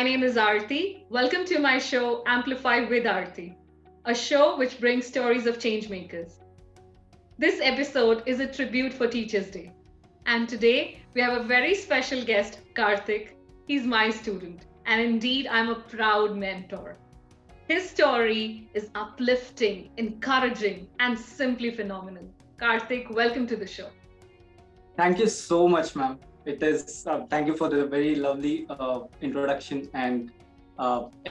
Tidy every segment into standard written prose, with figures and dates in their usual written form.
name is Aarti. Welcome to my show, Amplify with Aarti, a show which brings stories of changemakers. This episode is a tribute for Teachers' Day. And today we have a very special guest, Karthik. He's my student, and indeed, I'm a proud mentor. His story is uplifting, encouraging, and simply phenomenal. Karthik, welcome to the show. Thank you so much, ma'am. It is, thank you for the very lovely introduction. And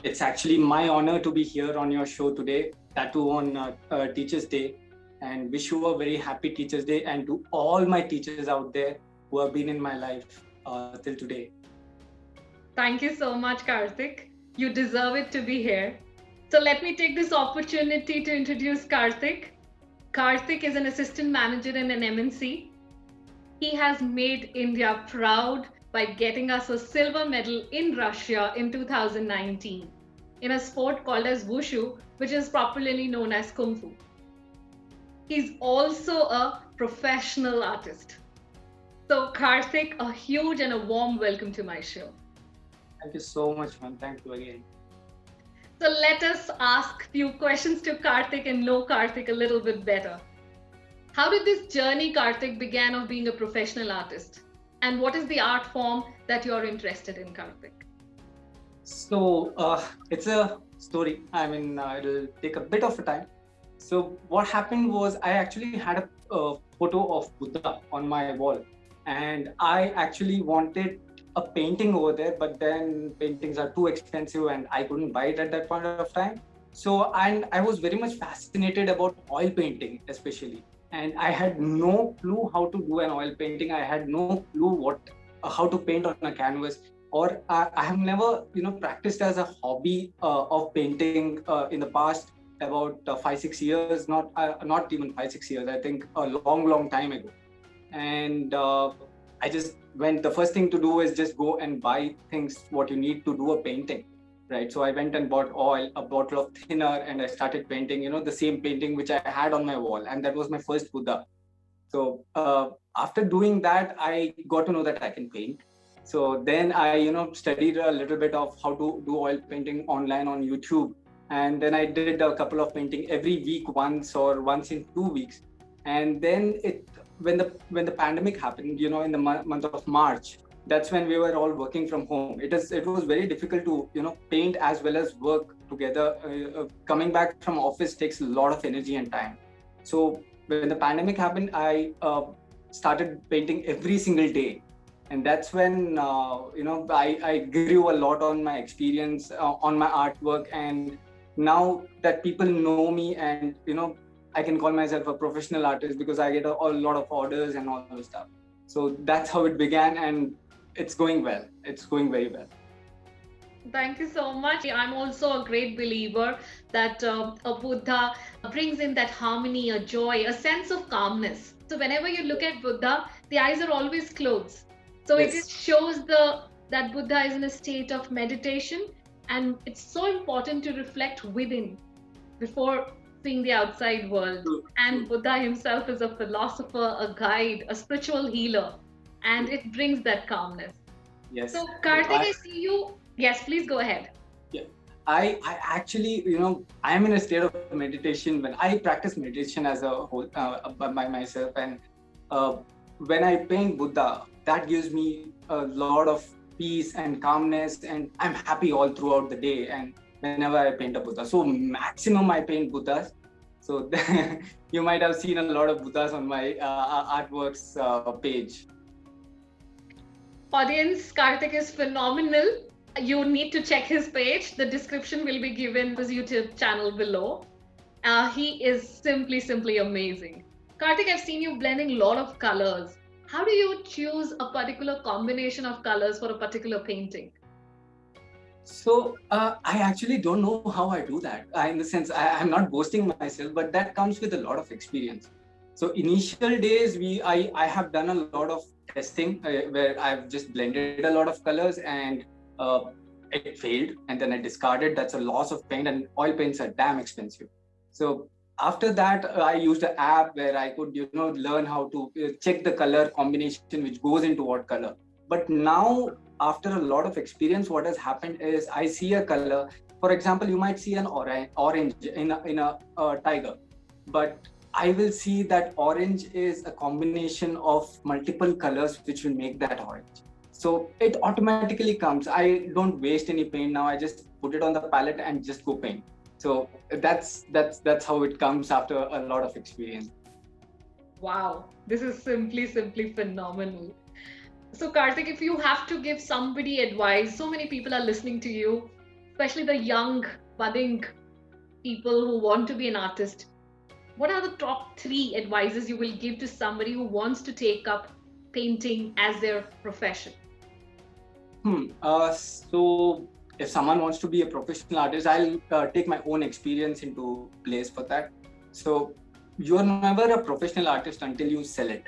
it's actually my honor to be here on your show today, that too on Teachers' Day. And wish you a very happy Teachers' Day, and to all my teachers out there who have been in my life till today. Thank you so much, Karthik. You deserve it to be here. So let me take this opportunity to introduce Karthik. Karthik is an assistant manager in an MNC. He has made India proud by getting us a silver medal in Russia in 2019 in a sport called as Wushu, which is popularly known as Kung Fu. He's also a professional artist. So Karthik, a huge and a warm welcome to my show. Thank you so much, ma'am. Thank you again. So let us ask a few questions to Karthik and know Karthik a little bit better. How did this journey, Karthik, began of being a professional artist? And what is the art form that you're interested in, Karthik? So it's a story. It'll take a bit of a time. So what happened was I actually had a photo of Buddha on my wall, and I actually wanted a painting over there, but then paintings are too expensive and I couldn't buy it at that point of time. So, and I was very much fascinated about oil painting, especially. And I had no clue how to do an oil painting. I had no clue how to paint on a canvas, or I have never, practiced as a hobby of painting in the past about 5-6 years, not even 5-6 years. I think a long time ago. And I just went. The first thing to do is just go and buy things what you need to do a painting, right? So I went and bought oil, a bottle of thinner, and I started painting, the same painting which I had on my wall. And that was my first Buddha. So after doing that, I got to know that I can paint. So then I, studied a little bit of how to do oil painting online on YouTube. And then I did a couple of painting every week, once or once in 2 weeks. And then when the pandemic happened, in the month of March, that's when we were all working from home. It was very difficult to paint as well as work together. Coming back from office takes a lot of energy and time. So when the pandemic happened, I started painting every single day, and that's when I grew a lot on my experience on my artwork. And now that people know me, and I can call myself a professional artist because I get a lot of orders and all those stuff. So that's how it began, and it's going well. It's going very well. Thank you so much. I'm also a great believer that a Buddha brings in that harmony, a joy, a sense of calmness. So whenever you look at Buddha, the eyes are always closed. So Yes. It just shows that Buddha is in a state of meditation, and it's so important to reflect within before seeing the outside world. True. And Buddha himself is a philosopher, a guide, a spiritual healer, and it brings that calmness. Yes. So Karthik, I see you. Yes, please go ahead. Yeah. I actually, I am in a state of meditation when I practice meditation as a whole by myself. And when I paint Buddha, that gives me a lot of peace and calmness, and I'm happy all throughout the day. And whenever I paint a Buddha, so maximum I paint Buddhas. So you might have seen a lot of Buddhas on my artworks page. Audience, Karthik is phenomenal. You need to check his page. The description will be given his YouTube channel below. He is simply amazing. Karthik, I've seen you blending a lot of colors. How do you choose a particular combination of colors for a particular painting? So I actually don't know how I do that. In the sense, I'm not boasting myself, but that comes with a lot of experience. So initial days, I have done a lot of testing where I've just blended a lot of colors, and it failed, and then I discarded. That's a loss of paint, and oil paints are damn expensive. So after that, I used an app where I could learn how to check the color combination which goes into what color. But now after a lot of experience, what has happened is I see a color. For example, you might see an orange in a tiger, but I will see that orange is a combination of multiple colors which will make that orange. So it automatically comes. I don't waste any paint now. I just put it on the palette and just go paint. So that's how it comes after a lot of experience. Wow, this is simply phenomenal. So, Karthik, if you have to give somebody advice, so many people are listening to you, especially the young, budding people who want to be an artist. What are the top three advices you will give to somebody who wants to take up painting as their profession? So if someone wants to be a professional artist, I'll take my own experience into place for that. So you're never a professional artist until you sell it,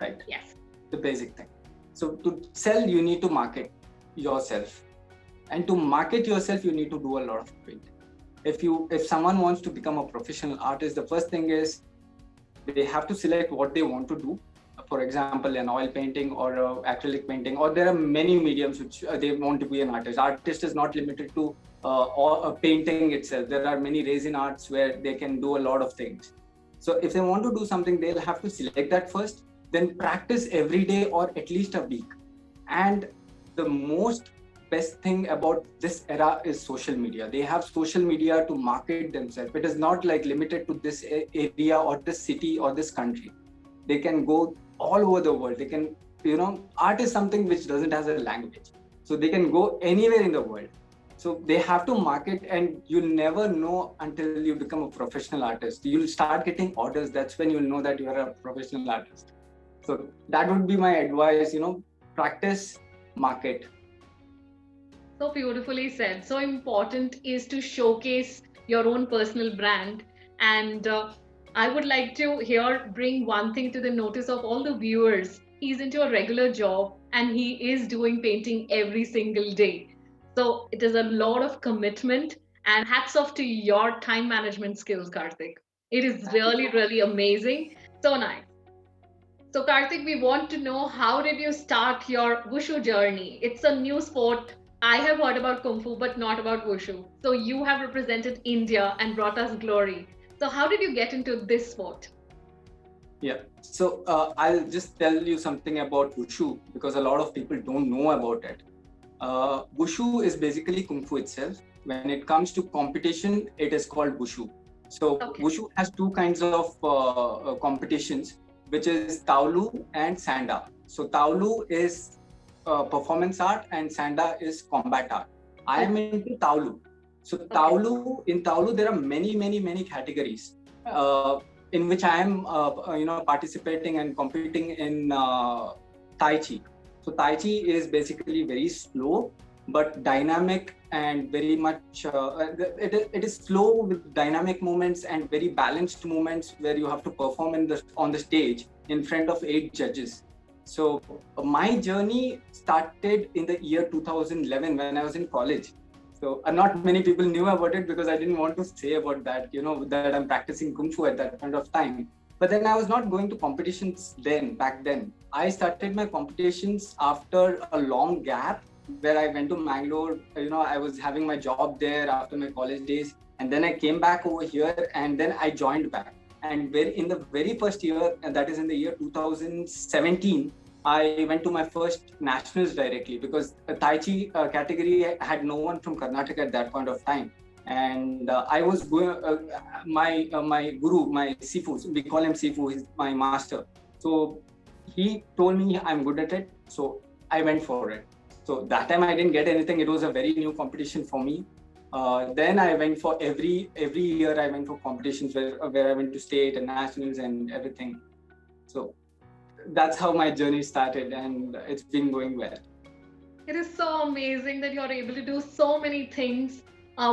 right? Yes. The basic thing. So to sell, you need to market yourself, and to market yourself, you need to do a lot of painting. If someone wants to become a professional artist, the first thing is they have to select what they want to do. For example, an oil painting or acrylic painting, or there are many mediums which they want to be an artist. Artist is not limited to painting itself. There are many resin arts where they can do a lot of things. So if they want to do something, they'll have to select that first, then practice every day or at least a week. And the most best thing about this era is social media. They have social media to market themselves. It is not like limited to this area or this city or this country. They can go all over the world. They can, art is something which doesn't have a language. So they can go anywhere in the world. So they have to market, and you'll never know until you become a professional artist. You'll start getting orders. That's when you'll know that you're a professional artist. So that would be my advice, practice, market. So beautifully said. So important is to showcase your own personal brand. And I would like to here bring one thing to the notice of all the viewers. He's into a regular job and he is doing painting every single day. So it is a lot of commitment, and hats off to your time management skills, Karthik. It is really amazing. So nice. So, Karthik, we want to know, how did you start your Wushu journey? It's a new sport. I have heard about Kung Fu, but not about Wushu. So, you have represented India and brought us glory. So, how did you get into this sport? Yeah. So I'll just tell you something about Wushu, because a lot of people don't know about it. Wushu is basically Kung Fu itself. When it comes to competition, it is called Wushu. So Okay. Wushu has two kinds of competitions, which is Taolu and Sanda. So Taolu is performance art and Sanda is combat art. I am into Taolu. So in Taolu, there are many categories in which I am, participating and competing in Tai Chi. So Tai Chi is basically very slow but dynamic and very much. It is slow with dynamic movements and very balanced movements where you have to perform on the stage in front of 8 judges. So my journey started in the year 2011 when I was in college. So not many people knew about it because I didn't want to say about that, that I'm practicing Kung Fu at that point of time. But then I was not going to competitions back then. I started my competitions after a long gap where I went to Mangalore. I was having my job there after my college days. And then I came back over here and then I joined back. And in the very first year, and that is in the year 2017, I went to my first nationals directly because the Tai Chi category had no one from Karnataka at that point of time. And I was going, my guru, my Sifu, we call him Sifu, he's my master. So he told me I'm good at it. So I went for it. So that time I didn't get anything. It was a very new competition for me. Then I went for every year I went for competitions where I went to state and nationals and everything. So that's how my journey started, and it's been going well. It is so amazing that you're able to do so many things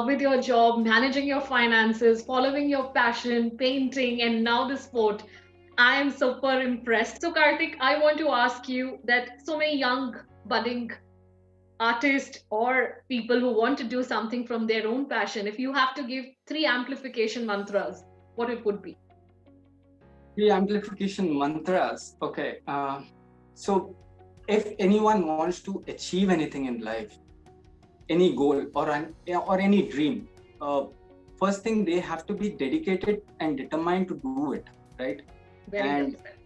with your job, managing your finances, following your passion, painting, and now the sport. I am super impressed. So, Karthik, I want to ask you that so many young, budding artists or people who want to do something from their own passion, if you have to give 3 amplification mantras, what it would be? The amplification mantras. Okay. So if anyone wants to achieve anything in life, any goal or any dream, first thing, they have to be dedicated and determined to do it, right? Very well And said.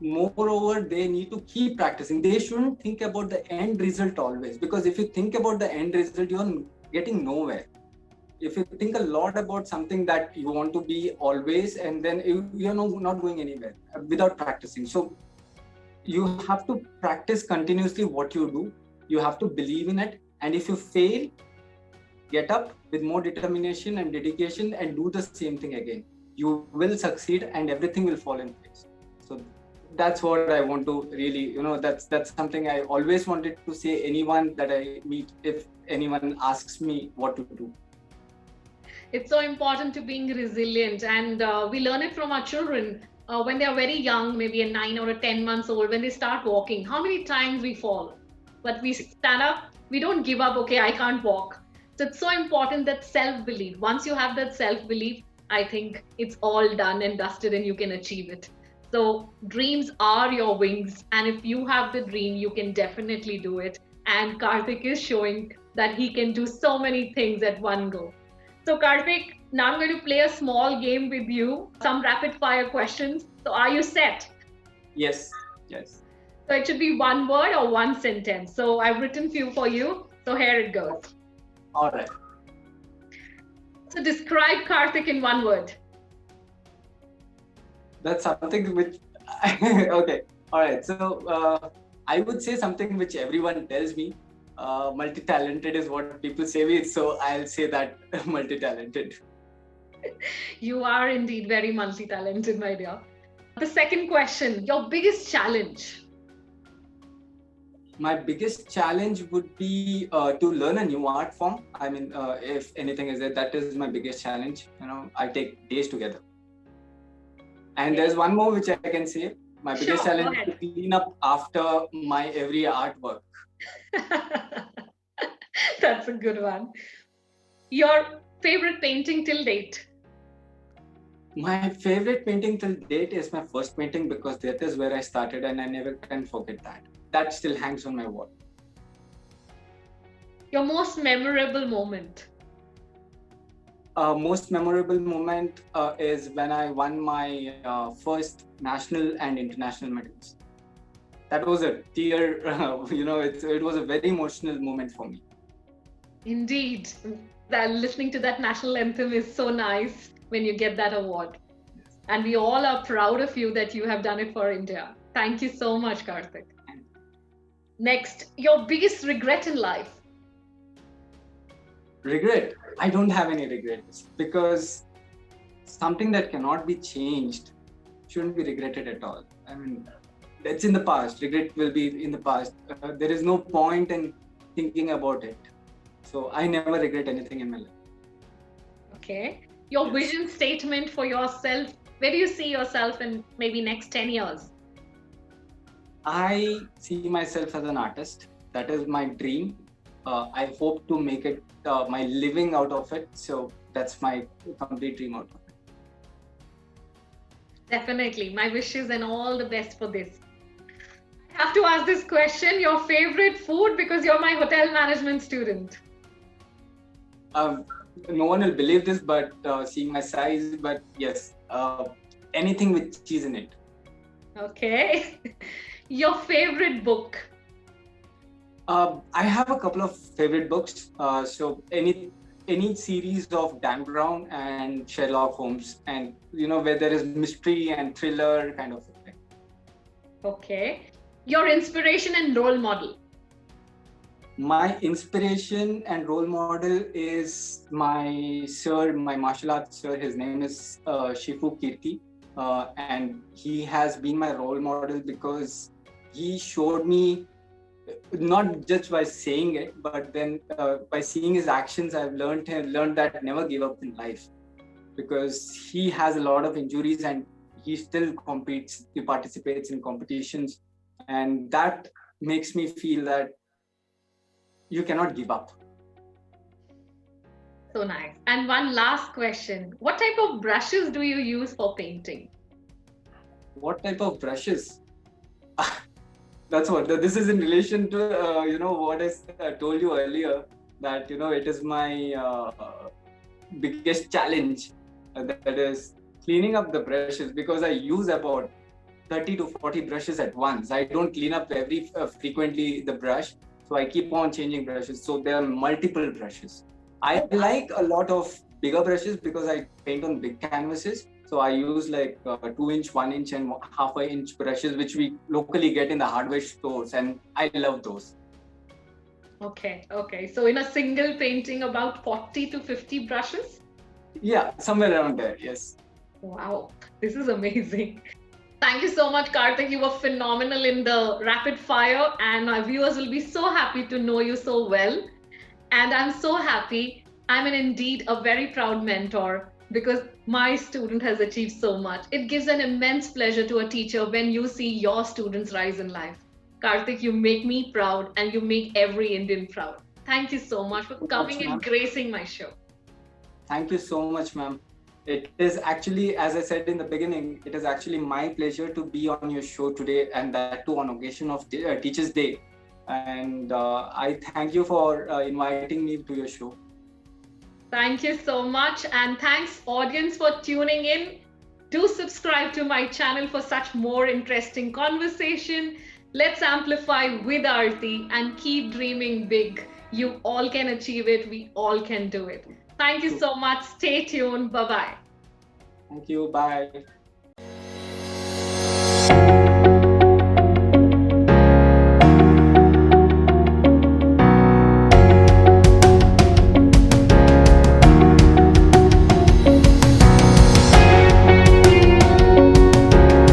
moreover, they need to keep practicing. They shouldn't think about the end result always, because if you think about the end result, you're getting nowhere. If you think a lot about something that you want to be always, and then you're not going anywhere without practicing. So you have to practice continuously what you do. You have to believe in it, and if you fail, get up with more determination and dedication and do the same thing again. You will succeed and everything will fall in place. So that's what I want to really, that's something I always wanted to say anyone that I meet, if anyone asks me what to do. It's so important to being resilient, and we learn it from our children when they are very young, maybe a 9 or a 10 months old. When they start walking, how many times we fall, but we stand up. We don't give up. Okay, I can't walk. So it's so important, that self-belief. Once you have that self-belief, I think it's all done and dusted, and you can achieve it. So dreams are your wings, and if you have the dream, you can definitely do it. And Karthik is showing that he can do so many things at one go. So, Karthik, now I'm going to play a small game with you, some rapid fire questions. So, are you set? Yes. Yes. So, it should be one word or one sentence. So, I've written few for you. So, here it goes. All right. So, describe Karthik in one word. That's something which okay. All right. So I would say something which everyone tells me. Multi-talented is what people say me, so I'll say that multi-talented. You are indeed very multi-talented, my dear. The second question, your biggest challenge. My biggest challenge would be to learn a new art form. I mean, if anything is it, that is my biggest challenge. I take days together. And there's one more which I can say. My biggest challenge is to clean up after my every artwork. That's a good one. Your favorite painting till date? My favorite painting till date is my first painting, because that is where I started and I never can forget that. That still hangs on my wall. Your most memorable moment? Most memorable moment is when I won my first national and international medals. That was a tear, it was a very emotional moment for me. Indeed. Listening to that national anthem is so nice when you get that award. Yes. And we all are proud of you that you have done it for India. Thank you so much, Karthik. Next, your biggest regret in life? Regret? I don't have any regrets, because something that cannot be changed shouldn't be regretted at all. I mean, that's in the past. Regret will be in the past. There is no point in thinking about it. So I never regret anything in my life. Okay. Your vision statement for yourself, where do you see yourself in maybe next 10 years? I see myself as an artist. That is my dream. I hope to make it my living out of it. So that's my complete dream out of it. Definitely. My wishes and all the best for this. I have to ask this question, your favorite food, because you're my hotel management student. No one will believe this, but seeing my size, but yes, anything with cheese in it. Okay. Your favorite book? I have a couple of favorite books. So any series of Dan Brown and Sherlock Holmes, and where there is mystery and thriller kind of thing. Okay. Your inspiration and role model? My inspiration and role model is my sir, my martial arts sir. His name is Shifu Kirti, and he has been my role model because he showed me, not just by saying it, but then by seeing his actions, I've learned that never give up in life, because he has a lot of injuries and he still competes, he participates in competitions, and that makes me feel that you cannot give up. So nice. And one last question. What type of brushes do you use for painting? What type of brushes? That's what. This is in relation to what I told you earlier, that it is my biggest challenge, that is cleaning up the brushes, because I use about 30 to 40 brushes at once. I don't clean up every frequently the brush, so I keep on changing brushes. So there are multiple brushes. I like a lot of bigger brushes because I paint on big canvases. So I use like 2 inch, 1 inch, and half a inch brushes, which we locally get in the hardware stores, and I love those. Okay. So in a single painting, about 40 to 50 brushes? Yeah, somewhere around there, yes. Wow, this is amazing. Thank you so much, Karthik. You were phenomenal in the rapid fire, and my viewers will be so happy to know you so well. And I'm so happy. I'm indeed a very proud mentor because my student has achieved so much. It gives an immense pleasure to a teacher when you see your students rise in life. Karthik, you make me proud and you make every Indian proud. Thank you so much for coming and gracing my show. Thank you so much, ma'am. It is actually, as I said in the beginning, it is actually my pleasure to be on your show today, and that too on occasion of Teachers' Day. And I thank you for inviting me to your show. Thank you so much. And thanks, audience, for tuning in. Do subscribe to my channel for such more interesting conversation. Let's amplify with Aarti and keep dreaming big. You all can achieve it. We all can do it. Thank you so much. Stay tuned. Bye-bye. Thank you. Bye.